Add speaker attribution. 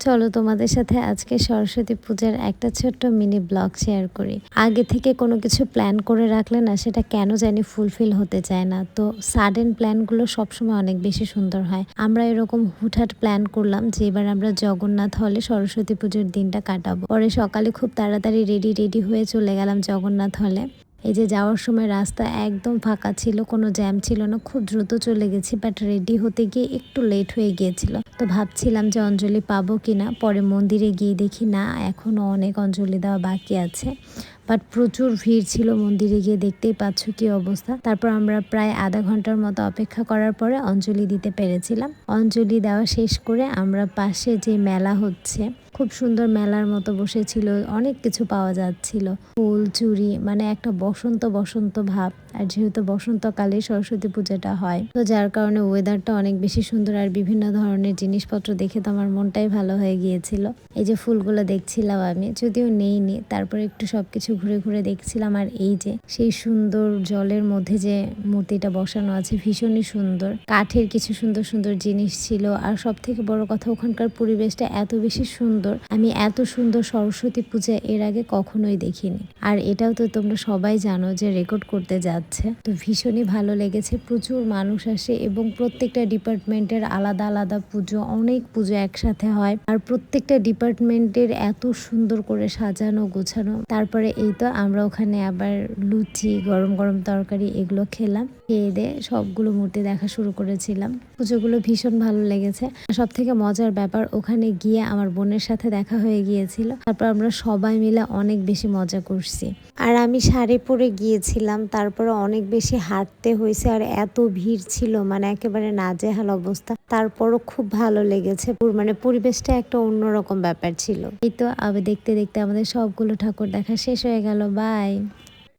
Speaker 1: চলো তোমাদের সাথে আজকে সরস্বতী পূজার একটা ছোট্ট মিনি ব্লগ শেয়ার করি। আগে থেকে কোনো কিছু প্ল্যান করে রাখলে না সেটা কেন জানি ফুলফিল হতে চায় না। তো সাডেন প্ল্যানগুলো সবসময় অনেক বেশি সুন্দর হয়। আমরা এরকম হুটহাট প্ল্যান করলাম যে এবার আমরা জগন্নাথ হলে সরস্বতী পুজোর দিনটা কাটাবো। পরে সকালে খুব তাড়াতাড়ি রেডি হয়ে চলে গেলাম জগন্নাথ হলে। এই যে যাওয়ার সময় রাস্তা একদম ফাঁকা ছিল, কোনো জ্যাম ছিল না, খুব দ্রুত চলে গেছি। বাট রেডি হতে গিয়ে একটু লেট হয়ে গিয়েছিল। তো ভাবছিলাম যে অঞ্জলি পাবো কিনা, পরে মন্দিরে গিয়ে দেখি না, এখনও অনেক অঞ্জলি দেওয়া বাকি আছে। বাট প্রচুর ভিড় ছিল মন্দিরে, গিয়ে দেখতেই পাচ্ছ কি অবস্থা। তারপর আমরা প্রায় আধা ঘন্টার মতো অপেক্ষা করার পরে অঞ্জলি দিতে পেরেছিলাম। অঞ্জলি দেওয়া শেষ করে আমরা পাশে যে মেলা হচ্ছে, খুব সুন্দর মেলার মতো বসেছিল, অনেক কিছু পাওয়া যাচ্ছিল, ফুল চুড়ি, মানে একটা বসন্ত বসন্ত ভাব। আর যেহেতু বসন্তকালে সরস্বতী পূজাটা হয়, তো যার কারণে ওয়েদারটা অনেক বেশি সুন্দর। আর বিভিন্ন ধরনের জিনিসপত্র দেখে তো আমার মনটাই ভালো হয়ে গিয়েছিল। এই যে ফুলগুলো দেখছিলাম আমি, যদিও নেইনি, তারপরে একটু সবকিছু ঘুরে ঘুরে দেখছিলাম। আর এই যে সেই সুন্দর জলের মধ্যে যে মূর্তিটা বসানো আছে, ভীষণই সুন্দর। কাঠের কিছু সুন্দর সুন্দর জিনিস ছিল। আর সব থেকে বড় কথা, ওখানকার পরিবেশটা এত বেশি সুন্দর। আমি এত সুন্দর সরস্বতী পূজা এর আগে কখনোই দেখিনি। আর এটাও তো তোমরা সবাই জানো যে রেকর্ড করতে যাচ্ছে, তো ভীষণই ভালো লেগেছে। প্রচুর মানুষ আসে এবং প্রত্যেকটা ডিপার্টমেন্টের আলাদা আলাদা পুজো, অনেক পুজো একসাথে হয়। আর প্রত্যেকটা ডিপার্টমেন্টের এত সুন্দর করে সাজানো গোছানো। তারপরে এই তো আমরা ওখানে আবার লুচি, গরম গরম তরকারি এগুলো খেলাম। খেয়ে দিয়ে সবগুলো মূর্তি দেখা শুরু করেছিলাম। পুজোগুলো ভীষণ ভালো লেগেছে। সব থেকে মজার ব্যাপার, ওখানে গিয়ে আমার বোনের সাথে দেখা হয়ে গিয়েছিল। তারপর আমরা সবাই মিলে অনেক বেশি মজা করছি। আর আমি শাড়ি পরে গিয়েছিলাম, তারপরে অনেক বেশি হাঁটতে হয়েছে। আর এত ভিড় ছিল, মানে একেবারে নাজেহাল অবস্থা। তারপরও খুব ভালো লেগেছে, মানে পরিবেশটা একটা অন্যরকম ব্যাপার ছিল। এই তো আবার দেখতে দেখতে আমাদের সবগুলো ঠাকুর দেখা শেষ হয়ে গেল। বাই।